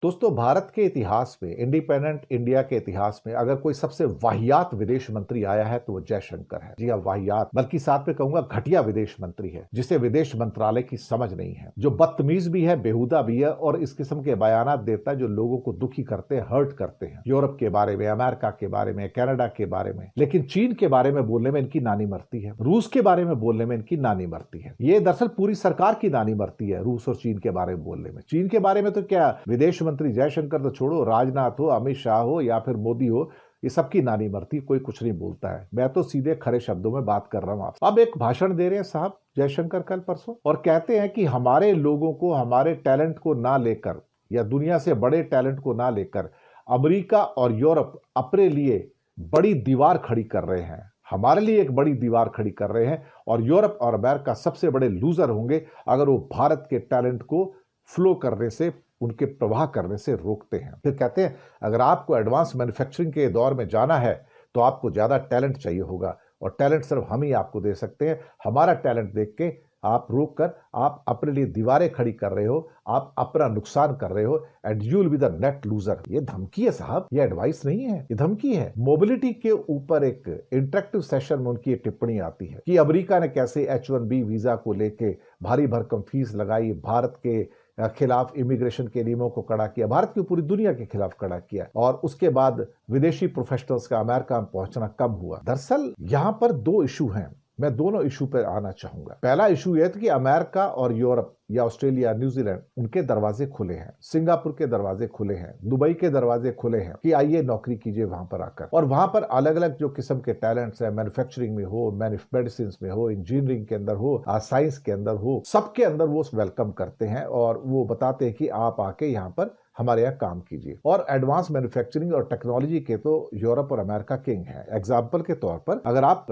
दोस्तों, भारत के इतिहास में, इंडिपेंडेंट इंडिया के इतिहास में अगर कोई सबसे वाहियात विदेश मंत्री आया है तो वो जयशंकर है। जी हाँ, वाहियात, बल्कि साथ में कहूंगा घटिया विदेश मंत्री है, जिसे विदेश मंत्रालय की समझ नहीं है, जो बदतमीज भी है, बेहुदा भी है और इस किस्म के बयानात देता है जो लोगों को दुखी करते हैं, हर्ट करते हैं। यूरोप के बारे में, अमेरिका के बारे में, कनाडा के बारे में, लेकिन चीन के बारे में बोलने में इनकी नानी मरती है, रूस के बारे में बोलने में इनकी नानी मरती है। ये दरअसल पूरी सरकार की नानी मरती है रूस और चीन के बारे में बोलने में। चीन के बारे में तो क्या विदेश मंत्री जयशंकर तो छोड़ो, राजनाथ हो, अमित शाह हो या फिर मोदी हो, ये सबकी नानी मरती, कोई कुछ नहीं बोलता है। मैं तो सीधे खरे शब्दों में बात कर रहा हूं आपसे। अब एक भाषण दे रहे हैं साहब जयशंकर कल परसों, और कहते हैं कि हमारे लोगों को, हमारे टैलेंट को ना लेकर या दुनिया से बड़े टैलेंट को ना लेकर अमेरिका और यूरोप अपने लिए बड़ी दीवार खड़ी कर रहे हैं, हमारे लिए एक बड़ी दीवार खड़ी कर रहे हैं, और यूरोप और अमेरिका सबसे बड़े लूजर होंगे अगर वो भारत के टैलेंट को फ्लो करने से, उनके प्रवाह करने से रोकते हैं। फिर कहते हैं अगर आपको एडवांस मैन्युफैक्चरिंग के दौर में जाना है तो आपको ज्यादा टैलेंट चाहिए होगा, और टैलेंट सिर्फ हम ही आपको दे सकते हैं। हमारा टैलेंट देख के आप रोक कर आप अपने लिए दीवारें खड़ी कर रहे हो, आप अपना नुकसान कर रहे हो, and you will be the net loser. ये धमकी है साहब, ये एडवाइस नहीं है, ये धमकी है। मोबिलिटी के ऊपर एक इंटरेक्टिव सेशन में उनकी टिप्पणी आती है कि अमेरिका ने कैसे H1B वीजा को लेके भारी भरकम फीस लगाई, भारत के खिलाफ इमिग्रेशन के नियमों को कड़ा किया, भारत की पूरी दुनिया के खिलाफ कड़ा किया, और उसके बाद विदेशी प्रोफेशनल्स का अमेरिका में पहुंचना कम हुआ। दरअसल यहां पर दो इशू हैं, मैं दोनों इशू पर आना चाहूंगा। पहला इशू यह था कि अमेरिका और यूरोप या ऑस्ट्रेलिया, न्यूजीलैंड, उनके दरवाजे खुले हैं, सिंगापुर के दरवाजे खुले हैं, दुबई के दरवाजे खुले हैं कि आइए नौकरी कीजिए वहां पर आकर। और वहां पर अलग अलग जो किस्म के टैलेंट्स है, मैन्युफैक्चरिंग में हो, मेडिसिन में हो, इंजीनियरिंग के अंदर हो, साइंस के अंदर हो, सबके अंदर वो वेलकम करते हैं और वो बताते हैं कि आप आके यहाँ पर हमारे यहाँ काम कीजिए। और एडवांस मैन्युफैक्चरिंग और टेक्नोलॉजी के तो यूरोप और अमेरिका किंग है। एग्जांपल के तौर पर अगर आप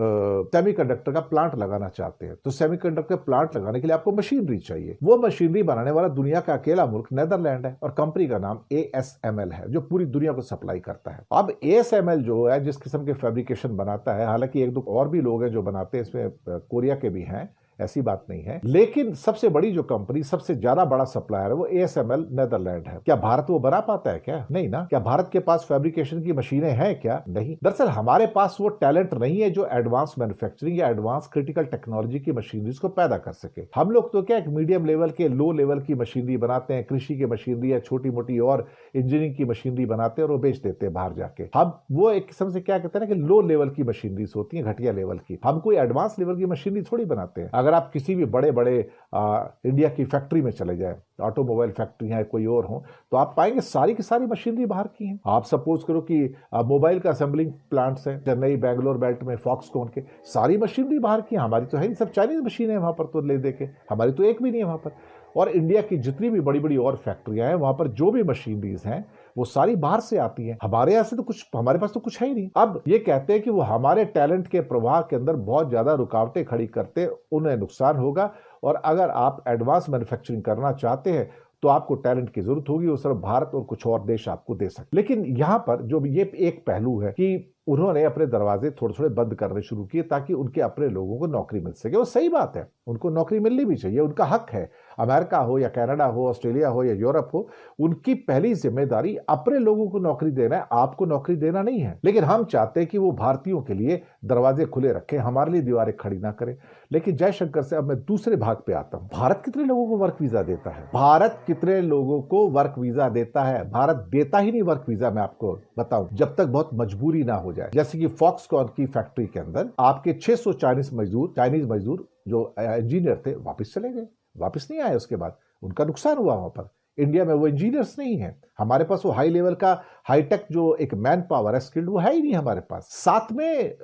सेमीकंडक्टर का प्लांट लगाना चाहते हैं तो सेमीकंडक्टर प्लांट लगाने के लिए आपको मशीनरी चाहिए। वो मशीनरी बनाने वाला दुनिया का अकेला मुल्क नेदरलैंड है, और कंपनी का नाम ASML है जो पूरी दुनिया को सप्लाई करता है। अब ASML जो है जिस किस्म के फैब्रिकेशन बनाता है, हालांकि एक दो और भी लोग हैं जो बनाते हैं, इसमें कोरिया के भी हैं, ऐसी बात नहीं है, लेकिन सबसे बड़ी जो कंपनी, सबसे ज्यादा बड़ा सप्लायर है वो ASML नेदरलैंड है। क्या भारत वो बना पाता है? क्या नहीं ना। क्या भारत के पास फैब्रिकेशन की मशीनें हैं? क्या नहीं। दरअसल हमारे पास वो टैलेंट नहीं है जो एडवांस मैन्युफैक्चरिंग या एडवांस क्रिटिकल टेक्नोलॉजी की मशीनरीज को पैदा कर सके। हम लोग तो क्या एक मीडियम लेवल के, लो लेवल की मशीनरी बनाते हैं, कृषि की मशीनरी या छोटी मोटी और इंजीनियरिंग की मशीनरी बनाते हैं और वो बेच देते हैं बाहर जाके। हम वो एक किस्म से क्या कहते हैं ना कि लो लेवल की मशीनरीज होती है, घटिया लेवल की। हम कोई एडवांस लेवल की मशीनरी थोड़ी बनाते हैं। अगर आप किसी भी बड़े बड़े इंडिया की फैक्ट्री में चले जाए, ऑटोमोबाइल फैक्ट्री है कोई और हो, तो आप पाएंगे सारी की सारी मशीनरी बाहर की है। आप सपोज करो कि मोबाइल का असेंबलिंग प्लांट्स है चेन्नई बेंगलोर बेल्ट में, फॉक्सकॉन के, सारी मशीनरी बाहर की है। हमारी तो है नहीं, सब चाइनीज मशीन है वहां पर, तो ले दे के हमारी तो एक भी नहीं है वहां पर। और इंडिया की जितनी भी बड़ी बड़ी और फैक्ट्रियां हैं, वहां पर जो भी मशीनरीज हैं वो सारी बाहर से आती है। हमारे यहाँ से तो कुछ, हमारे पास तो कुछ है ही नहीं। अब ये कहते हैं कि वो हमारे टैलेंट के प्रवाह के अंदर बहुत ज्यादा रुकावटें खड़ी करते, उन्हें नुकसान होगा, और अगर आप एडवांस मैन्युफैक्चरिंग करना चाहते हैं तो आपको टैलेंट की जरूरत होगी, वो सिर्फ भारत और कुछ और देश आपको दे सकते। लेकिन यहां पर जो ये एक पहलू है कि उन्होंने अपने दरवाजे थोड़े थोड़े बंद करने शुरू किए ताकि उनके अपने लोगों को नौकरी मिल सके। वो सही बात है, उनको नौकरी मिलनी भी चाहिए, उनका हक है। अमेरिका हो या कनाडा हो, ऑस्ट्रेलिया हो या यूरोप हो, उनकी पहली जिम्मेदारी अपने लोगों को नौकरी देना है, आपको नौकरी देना नहीं है। लेकिन हम चाहते हैं कि वो भारतीयों के लिए दरवाजे खुले रखें, हमारे लिए दीवारें खड़ी ना करें। लेकिन जयशंकर से अब मैं दूसरे भाग पे आता हूं। भारत कितने लोगों को वर्क वीजा देता है? भारत कितने लोगों को वर्क वीजा देता है? भारत देता ही नहीं वर्क वीजा, मैं आपको बताऊं, जब तक बहुत मजबूरी ना हो जाए। जैसे कि फॉक्सकॉन की फैक्ट्री के अंदर आपके 600 चाइनीज मजदूर जो इंजीनियर थे वापस चले गए, वापस नहीं आए। उसके बाद उनका नुकसान हुआ वहां पर। इंडिया में वो इंजीनियर्स नहीं है, हमारे पास वो हाई लेवल का हाईटेक जो एक मैन पावर है, स्किल्ड, वो है ही नहीं हमारे पास। साथ में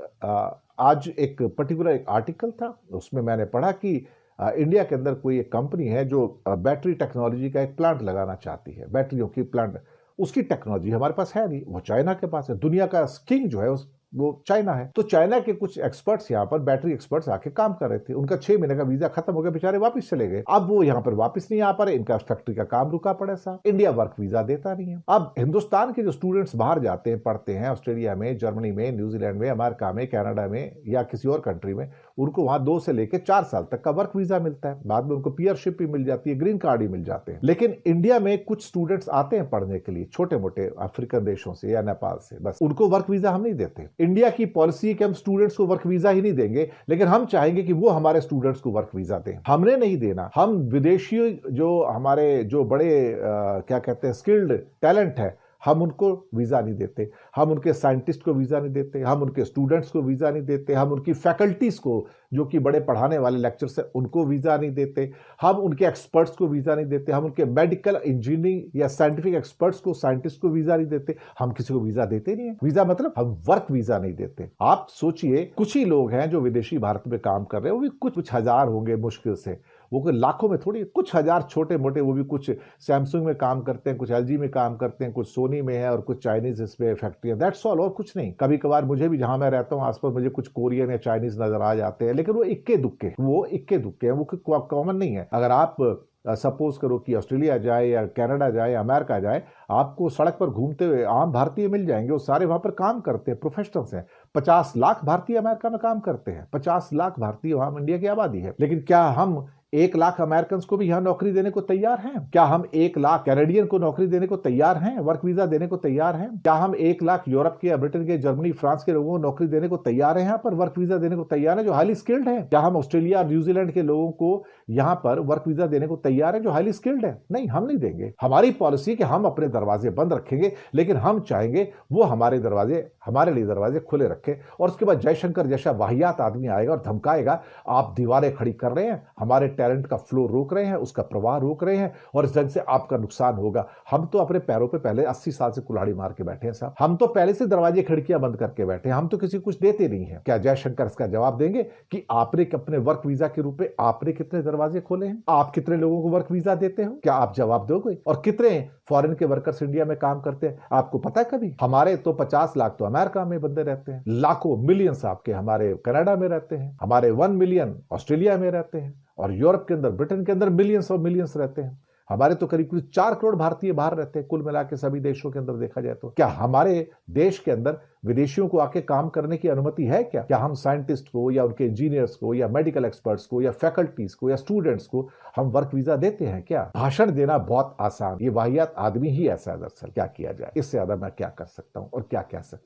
आज एक पर्टिकुलर एक आर्टिकल था, उसमें मैंने पढ़ा कि इंडिया के अंदर कोई एक कंपनी है जो बैटरी टेक्नोलॉजी का एक प्लांट लगाना चाहती है, बैटरियों की प्लांट। उसकी टेक्नोलॉजी हमारे पास है नहीं, वो चाइना के पास है। दुनिया का किंग जो है वो चाइना है। तो चाइना के कुछ एक्सपर्ट्स यहाँ पर, बैटरी एक्सपर्ट्स आके काम कर रहे थे, उनका 6 महीने का वीजा खत्म हो गया, बेचारे वापस चले गए। अब वो यहाँ पर वापस नहीं आ पा रहे, इनका फैक्ट्री का काम रुका पड़ा साहब। इंडिया वर्क वीजा देता नहीं है। अब हिंदुस्तान के जो स्टूडेंट्स बाहर जाते हैं, पढ़ते हैं ऑस्ट्रेलिया में, जर्मनी में, न्यूजीलैंड में, अमेरिका में, कनाडा में या किसी और कंट्री में, उनको वहां 2 से लेकर 4 साल तक का वर्क वीजा मिलता है, बाद में उनको पीयरशिप भी मिल जाती है, ग्रीन कार्ड ही मिल जाते हैं। लेकिन इंडिया में कुछ स्टूडेंट्स आते हैं पढ़ने के लिए छोटे मोटे अफ्रीकन देशों से या नेपाल से, बस उनको वर्क वीजा हम नहीं देते। इंडिया की पॉलिसी है कि हम स्टूडेंट्स को वर्क वीजा ही नहीं देंगे, लेकिन हम चाहेंगे कि वो हमारे स्टूडेंट्स को वर्क वीजा दें। हमने नहीं देना, हम विदेशी जो हमारे जो बड़े क्या कहते हैं स्किल्ड टैलेंट है, हम उनको वीजा नहीं देते, हम उनके साइंटिस्ट को वीजा नहीं देते, हम उनके स्टूडेंट्स को वीजा नहीं देते, हम उनकी फैकल्टीज को जो कि बड़े पढ़ाने वाले लेक्चर्स हैं उनको वीजा नहीं देते, हम उनके एक्सपर्ट्स को वीजा नहीं देते, हम उनके मेडिकल इंजीनियरिंग या साइंटिफिक एक्सपर्ट्स को साइंटिस्ट को वीजा नहीं देते, हम किसी को वीजा देते नहीं है। वीजा मतलब हम वर्क वीजा नहीं देते। आप सोचिए कुछ ही लोग हैं जो विदेशी भारत में काम कर रहे हैं, वो भी कुछ हजार होंगे मुश्किल से, वो कोई लाखों में थोड़ी, कुछ हजार छोटे मोटे, वो भी कुछ सैमसंग में काम करते हैं, कुछ एलजी में काम करते हैं, कुछ सोनी में है और कुछ चाइनीज इसमें फैक्ट्री, दैट्स ऑल, और कुछ नहीं। कभी कभार मुझे भी जहां मैं रहता हूं आसपास मुझे कुछ कोरियन या चाइनीज नजर आ जाते हैं, लेकिन वो इक्के दुक्के हैं, वो कॉमन नहीं है। अगर आप सपोज करो कि ऑस्ट्रेलिया जाए या कनाडा जाए या अमेरिका जाए, आपको सड़क पर घूमते हुए आम भारतीय मिल जाएंगे, वो सारे वहां पर काम करते हैं, प्रोफेशनल्स हैं। 50 लाख भारतीय अमेरिका में काम करते हैं, 50 लाख भारतीय वहां इंडिया की आबादी है। लेकिन क्या हम 1 लाख अमेरिकन को भी यहां नौकरी देने को तैयार हैं? क्या हम 1 लाख कैनेडियन को नौकरी देने को तैयार हैं, वर्क वीजा देने को तैयार हैं? क्या हम 1 लाख यूरोप के या ब्रिटेन के, जर्मनी, फ्रांस के लोगों को नौकरी देने को तैयार है, यहाँ पर वर्क वीजा देने को तैयार है जो हाईली स्किल्ड है? क्या हम ऑस्ट्रेलिया और न्यूजीलैंड के लोगों को यहाँ पर वर्क वीजा देने को तैयार है जो हाईली स्किल्ड है? नहीं, हम नहीं देंगे। हमारी पॉलिसी है कि हम अपने दरवाजे बंद रखेंगे, लेकिन हम चाहेंगे वो हमारे लिए दरवाजे खुले रखे। और उसके बाद जयशंकर जैसा वाहियात आदमी आएगा और धमकाएगा, आप दीवारें खड़ी कर रहे हैं, हमारे टैलेंट का फ्लो रोक रहे हैं, उसका प्रवाह रोक रहे हैं, और इस जंग से आपका नुकसान होगा। हम तो अपने पैरों पे पहले 80 साल से कुल्हाड़ी मार के बैठे हैं साहब, हम तो पहले से दरवाजे खिड़कियां बंद करके बैठे हैं, हम तो किसी को कुछ देते नहीं है। क्या जयशंकर इसका जवाब देंगे कि आपने अपने वर्क वीजा के रूप में आपने कितने दरवाजे खोले हैं, आप कितने लोगों को वर्क वीजा देते हो? क्या आप जवाब दोगे? और कितने फॉरेन के वर्कर्स इंडिया में काम करते हैं आपको पता है? कभी हमारे तो 50 लाख तो अमेरिका में बंदे रहते हैं, लाखों मिलियंस आपके हमारे कनाडा में रहते हैं, हमारे 1 मिलियन ऑस्ट्रेलिया में रहते हैं, और यूरोप के अंदर, ब्रिटेन के अंदर मिलियंस और मिलियंस रहते हैं। हमारे तो करीब 4 करोड़ भारतीय बाहर रहते हैं कुल मिला के सभी देशों के अंदर देखा जाए तो। क्या हमारे देश के अंदर विदेशियों को आके काम करने की अनुमति है क्या? क्या हम साइंटिस्ट को या उनके इंजीनियर्स को या मेडिकल एक्सपर्ट्स को या फैकल्टीज को या स्टूडेंट्स को हम वर्क वीजा देते हैं क्या? भाषण देना बहुत आसान, ये वाहियात आदमी ही ऐसा है दरअसल। क्या किया जाए, इससे ज्यादा मैं क्या कर सकता हूं और क्या कह सकता हूं।